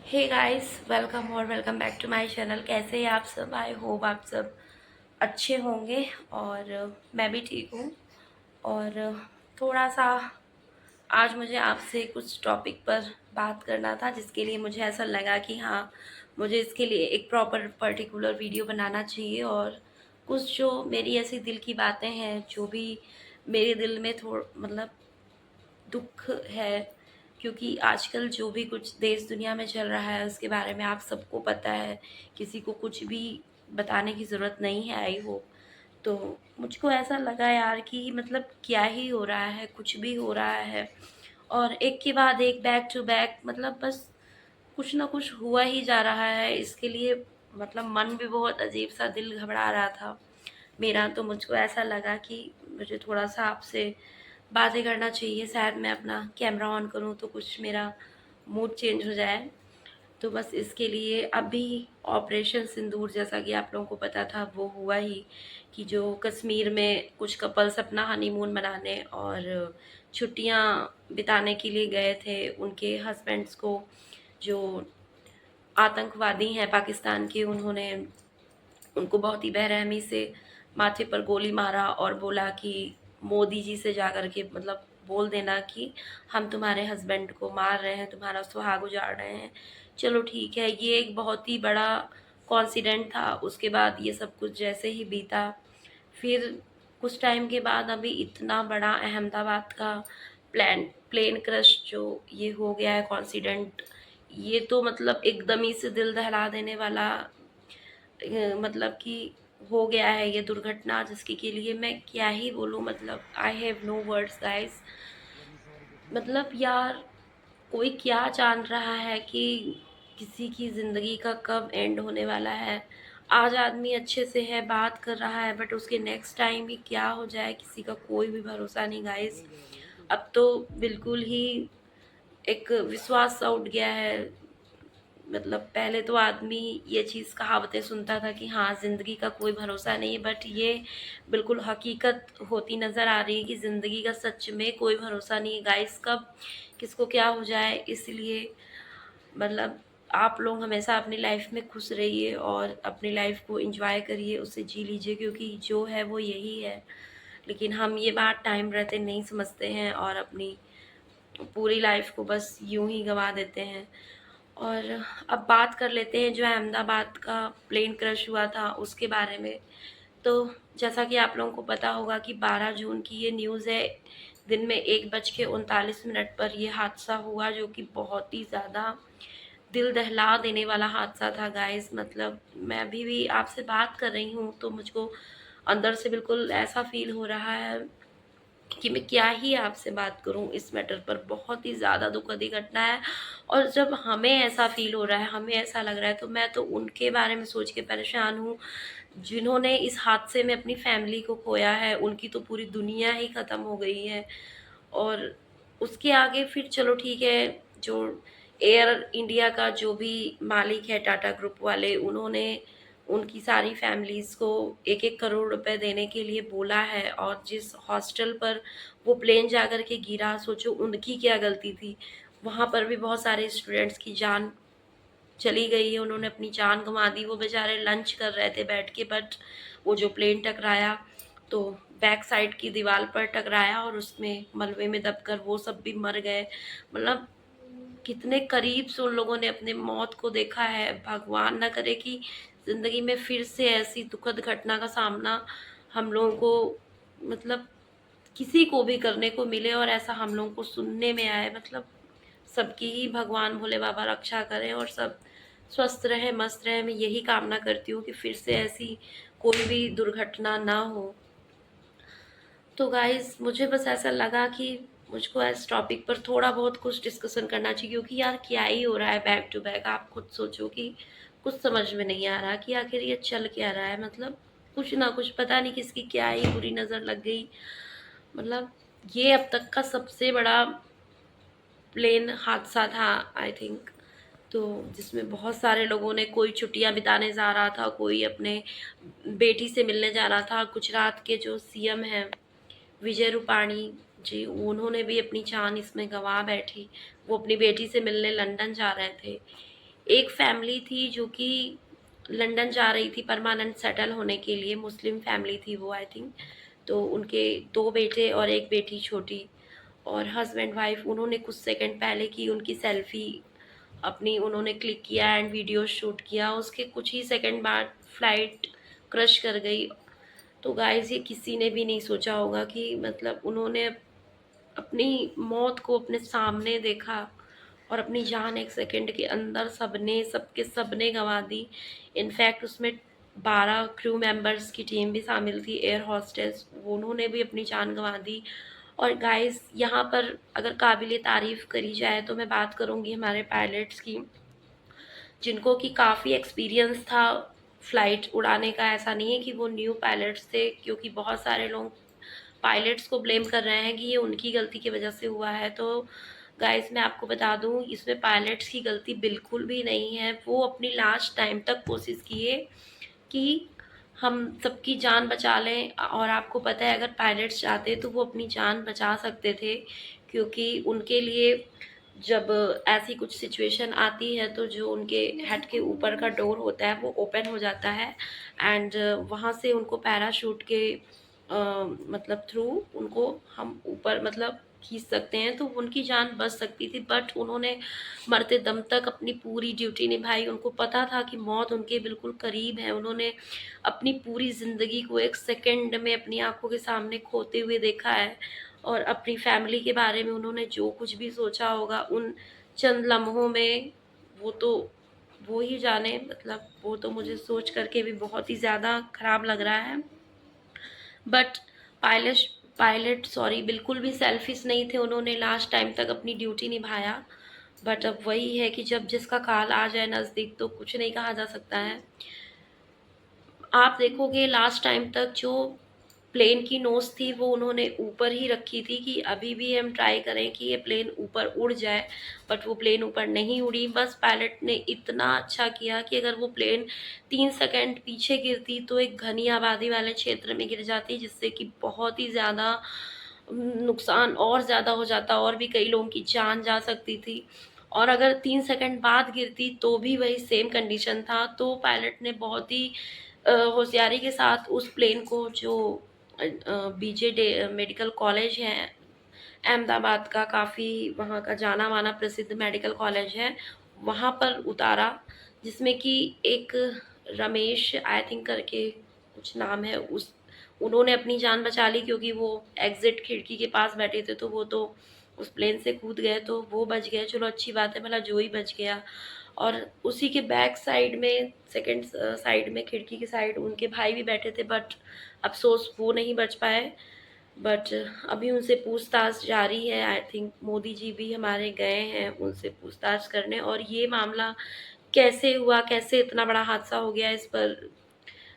हे guys, welcome और welcome back to my channel. कैसे हैं आप सब? आई होप आप सब अच्छे होंगे और मैं भी ठीक हूँ। और थोड़ा सा आज मुझे आपसे कुछ टॉपिक पर बात करना था, जिसके लिए मुझे ऐसा लगा कि हाँ, मुझे इसके लिए एक प्रॉपर पर्टिकुलर वीडियो बनाना चाहिए। और कुछ जो मेरी ऐसी दिल की बातें हैं, जो भी मेरे दिल में मतलब दुख है, क्योंकि आजकल जो भी कुछ देश दुनिया में चल रहा है उसके बारे में आप सबको पता है। किसी को कुछ भी बताने की ज़रूरत नहीं है, आई होप। तो मुझको ऐसा लगा यार कि मतलब क्या ही हो रहा है, कुछ भी हो रहा है और एक के बाद एक बैक टू बैक, मतलब बस कुछ ना कुछ हुआ ही जा रहा है। इसके लिए मतलब मन भी बहुत अजीब सा, दिल घबरा रहा था मेरा। तो मुझको ऐसा लगा कि मुझे थोड़ा सा आपसे बातें करना चाहिए। शायद मैं अपना कैमरा ऑन करूँ तो कुछ मेरा मूड चेंज हो जाए। तो बस इसके लिए अभी ऑपरेशन सिंदूर, जैसा कि आप लोगों को पता था, वो हुआ ही कि जो कश्मीर में कुछ कपल्स अपना हनीमून मनाने और छुट्टियां बिताने के लिए गए थे, उनके हस्बैंड्स को जो आतंकवादी हैं पाकिस्तान के, उन्होंने उनको बहुत ही बेरहमी से माथे पर गोली मारा और बोला कि मोदी जी से जा कर के मतलब बोल देना कि हम तुम्हारे हस्बैंड को मार रहे हैं, तुम्हारा सुहाग उजाड़ रहे हैं। चलो ठीक है, ये एक बहुत ही बड़ा कॉन्सिडेंट था। उसके बाद ये सब कुछ जैसे ही बीता, फिर कुछ टाइम के बाद अभी इतना बड़ा अहमदाबाद का प्लेन क्रश जो ये हो गया है कॉन्सिडेंट, ये तो मतलब एकदम ही से दिल दहला देने वाला मतलब कि हो गया है ये दुर्घटना, जिसके के लिए मैं क्या ही बोलूँ। मतलब I have no words guys. मतलब यार, कोई क्या जान रहा है कि किसी की ज़िंदगी का कब एंड होने वाला है। आज आदमी अच्छे से है, बात कर रहा है, बट उसके नेक्स्ट टाइम भी क्या हो जाए किसी का कोई भी भरोसा नहीं गाइस। अब तो बिल्कुल ही एक विश्वास सा उठ गया है। मतलब पहले तो आदमी ये चीज़ कहावतें सुनता था कि हाँ, ज़िंदगी का कोई भरोसा नहीं है, बट ये बिल्कुल हकीकत होती नज़र आ रही है कि ज़िंदगी का सच में कोई भरोसा नहीं है गाइस, कब किसको क्या हो जाए। इसलिए मतलब आप लोग हमेशा अपनी लाइफ में खुश रहिए और अपनी लाइफ को एंजॉय करिए, उसे जी लीजिए, क्योंकि जो है वो यही है। लेकिन हम ये बात टाइम रहते नहीं समझते हैं और अपनी पूरी लाइफ को बस यूं ही गंवा देते हैं। और अब बात कर लेते हैं जो अहमदाबाद का प्लेन क्रश हुआ था उसके बारे में। तो जैसा कि आप लोगों को पता होगा कि 12 जून की ये न्यूज़ है। दिन में 1:39 पर ये हादसा हुआ, जो कि बहुत ही ज़्यादा दिल दहला देने वाला हादसा था गाइस। मतलब मैं अभी भी आपसे बात कर रही हूँ तो मुझको अंदर से बिल्कुल ऐसा फील हो रहा है कि मैं क्या ही आपसे बात करूं इस मैटर पर। बहुत ही ज़्यादा दुखद घटना है। और जब हमें ऐसा फील हो रहा है, हमें ऐसा लग रहा है, तो मैं तो उनके बारे में सोच के परेशान हूँ जिन्होंने इस हादसे में अपनी फैमिली को खोया है। उनकी तो पूरी दुनिया ही ख़त्म हो गई है। और उसके आगे फिर चलो ठीक है, जो एयर इंडिया का जो भी मालिक है, टाटा ग्रुप वाले, उन्होंने उनकी सारी फैमिलीज़ को 1-1 करोड़ रुपए देने के लिए बोला है। और जिस हॉस्टल पर वो प्लेन जाकर के गिरा, सोचो उनकी क्या गलती थी। वहाँ पर भी बहुत सारे स्टूडेंट्स की जान चली गई है, उन्होंने अपनी जान गंवा दी। वो बेचारे लंच कर रहे थे बैठ के, बट वो जो प्लेन टकराया तो बैक साइड की दीवार पर टकराया और उसमें मलबे में दबकर वो सब भी मर गए। मतलब कितने करीब से उन लोगों ने अपने मौत को देखा है। भगवान ना करे कि ज़िंदगी में फिर से ऐसी दुखद घटना का सामना हम लोगों को, मतलब किसी को भी करने को मिले और ऐसा हम लोगों को सुनने में आए। मतलब सबकी ही भगवान भोले बाबा रक्षा करें और सब स्वस्थ रहें, मस्त रहें। मैं यही कामना करती हूँ कि फिर से ऐसी कोई भी दुर्घटना ना हो। तो गाइस, मुझे बस ऐसा लगा कि मुझको इस टॉपिक पर थोड़ा बहुत कुछ डिस्कशन करना चाहिए, क्योंकि यार क्या ही हो रहा है बैक टू बैक। आप खुद सोचो कि कुछ समझ में नहीं आ रहा कि आखिर ये चल क्या रहा है। मतलब कुछ ना कुछ पता नहीं किसकी क्या ही बुरी नज़र लग गई। मतलब ये अब तक का सबसे बड़ा प्लेन हादसा था, आई थिंक। तो जिसमें बहुत सारे लोगों ने, कोई छुट्टियां बिताने जा रहा था, कोई अपने बेटी से मिलने जा रहा था। गुजरात के जो सीएम हैं विजय रूपाणी जी, उन्होंने भी अपनी जान इसमें गंवा बैठी। वो अपनी बेटी से मिलने लंदन जा रहे थे। एक फैमिली थी जो कि लंदन जा रही थी परमानेंट सेटल होने के लिए, मुस्लिम फैमिली थी वो आई थिंक। तो उनके 2 बेटे और 1 बेटी छोटी, और हस्बैंड वाइफ उन्होंने कुछ सेकंड पहले की उनकी सेल्फी अपनी उन्होंने क्लिक किया एंड वीडियो शूट किया। उसके कुछ ही सेकंड बाद फ्लाइट क्रश कर गई। तो गाइस ये किसी ने भी नहीं सोचा होगा कि मतलब उन्होंने अपनी मौत को अपने सामने देखा और अपनी जान एक सेकंड के अंदर सबने गंवा दी। इनफैक्ट उसमें 12 क्रू मेंबर्स की टीम भी शामिल थी, एयर होस्टेस, उन्होंने भी अपनी जान गंवा दी। और गाइस यहाँ पर अगर काबिले तारीफ़ करी जाए तो मैं बात करूँगी हमारे पायलट्स की, जिनको कि काफ़ी एक्सपीरियंस था फ़्लाइट उड़ाने का। ऐसा नहीं है कि वो न्यू पायलट्स थे, क्योंकि बहुत सारे लोग पायलट्स को ब्लेम कर रहे हैं कि ये उनकी गलती की वजह से हुआ है। तो गाइस मैं आपको बता दूं, इसमें पायलट्स की गलती बिल्कुल भी नहीं है। वो अपनी लास्ट टाइम तक कोशिश किए कि हम सबकी जान बचा लें, और आपको पता है अगर पायलट्स चाहते तो वो अपनी जान बचा सकते थे, क्योंकि उनके लिए जब ऐसी कुछ सिचुएशन आती है तो जो उनके हेड के ऊपर का डोर होता है वो ओपन हो जाता है, एंड वहाँ से उनको पैराशूट के मतलब थ्रू उनको हम ऊपर मतलब खींच सकते हैं, तो उनकी जान बच सकती थी। बट उन्होंने मरते दम तक अपनी पूरी ड्यूटी निभाई। उनको पता था कि मौत उनके बिल्कुल करीब है। उन्होंने अपनी पूरी ज़िंदगी को एक सेकंड में अपनी आंखों के सामने खोते हुए देखा है, और अपनी फैमिली के बारे में उन्होंने जो कुछ भी सोचा होगा उन चंद लम्हों में, वो तो वो ही जाने। मतलब वो तो मुझे सोच करके भी बहुत ही ज़्यादा खराब लग रहा है। बट पायलट पायलट सॉरी बिल्कुल भी सेल्फिश नहीं थे, उन्होंने लास्ट टाइम तक अपनी ड्यूटी निभाया। बट अब वही है कि जब जिसका काल आ जाए नज़दीक तो कुछ नहीं कहा जा सकता है। आप देखोगे लास्ट टाइम तक जो प्लेन की नोज़ थी वो उन्होंने ऊपर ही रखी थी कि अभी भी हम ट्राई करें कि ये प्लेन ऊपर उड़ जाए, बट वो प्लेन ऊपर नहीं उड़ी। बस पायलट ने इतना अच्छा किया कि अगर वो प्लेन 3 सेकंड पीछे गिरती तो एक घनी आबादी वाले क्षेत्र में गिर जाती, जिससे कि बहुत ही ज़्यादा नुकसान और ज़्यादा हो जाता, और भी कई लोगों की जान जा सकती थी। और अगर 3 सेकंड बाद गिरती तो भी वही सेम कंडीशन था। तो पायलट ने बहुत ही होशियारी के साथ उस प्लेन को, जो बीजे डे मेडिकल कॉलेज है अहमदाबाद का, काफ़ी वहाँ का जाना माना प्रसिद्ध मेडिकल कॉलेज है, वहाँ पर उतारा, जिसमें कि एक रमेश आई थिंक करके कुछ नाम है, उस उन्होंने अपनी जान बचा ली, क्योंकि वो एग्जिट खिड़की के पास बैठे थे तो वो तो उस प्लेन से कूद गए तो वो बच गए। चलो अच्छी बात है, भला जो ही बच गया। और उसी के बैक साइड में सेकंड साइड में खिड़की की साइड उनके भाई भी बैठे थे, बट अफ़सोस वो नहीं बच पाए। बट अभी उनसे पूछताछ जारी है। आई थिंक मोदी जी भी हमारे गए हैं उनसे पूछताछ करने, और ये मामला कैसे हुआ, कैसे इतना बड़ा हादसा हो गया, इस पर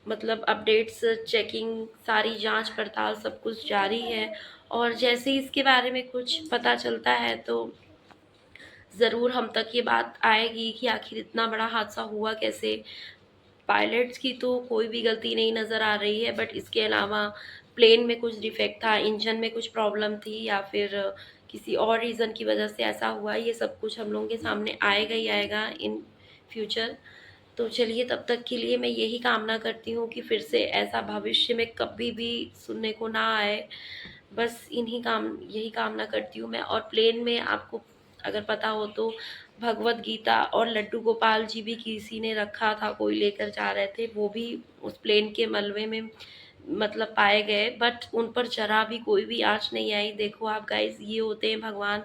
मतलब अपडेट्स, चेकिंग, सारी जांच पड़ताल सब कुछ जारी है। और जैसे ही इसके बारे में कुछ पता चलता है तो ज़रूर हम तक ये बात आएगी कि आखिर इतना बड़ा हादसा हुआ कैसे। पायलट्स की तो कोई भी गलती नहीं नज़र आ रही है, बट इसके अलावा प्लेन में कुछ डिफेक्ट था, इंजन में कुछ प्रॉब्लम थी, या फिर किसी और रीज़न की वजह से ऐसा हुआ, ये सब कुछ हम लोगों के सामने आएगा ही आएगा इन फ्यूचर। तो चलिए तब तक के लिए मैं यही कामना करती हूँ कि फिर से ऐसा भविष्य में कभी भी सुनने को ना आए। बस यही कामना करती हूँ मैं। और प्लेन में आपको अगर पता हो तो भगवत गीता और लड्डू गोपाल जी भी किसी ने रखा था, कोई लेकर जा रहे थे, वो भी उस प्लेन के मलबे में मतलब पाए गए, बट उन पर ज़रा भी कोई भी आँच नहीं आई। देखो आप गाइस, ये होते हैं भगवान।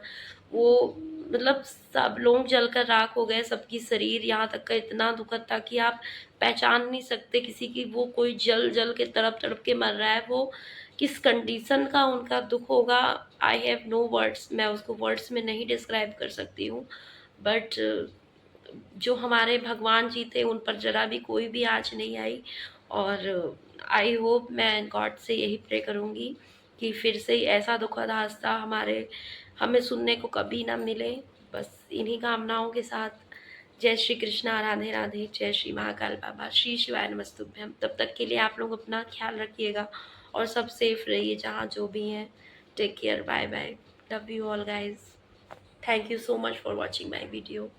वो मतलब सब लोग जलकर राख हो गए, सबकी शरीर यहाँ तक का इतना दुखद था कि आप पहचान नहीं सकते किसी की, वो कोई जल के तड़प के मर रहा है, वो किस कंडीशन का उनका दुख होगा। आई हैव नो वर्ड्स, मैं उसको वर्ड्स में नहीं डिस्क्राइब कर सकती हूँ। बट जो हमारे भगवान जी थे उन पर ज़रा भी कोई भी आँच नहीं आई। और आई होप, मैं गॉड से यही प्रे करूँगी कि फिर से ऐसा दुखद हादसा हमें सुनने को कभी ना मिले। बस इन्हीं कामनाओं के साथ जय श्री कृष्णा, राधे राधे, जय श्री महाकाल बाबा, श्री शिवाय नमस्तुभ्यम। तब तक के लिए आप लोग अपना ख्याल रखिएगा और सब सेफ रहिए जहाँ जो भी हैं। Take care, bye bye, love you all guys, thank you so much for watching my video.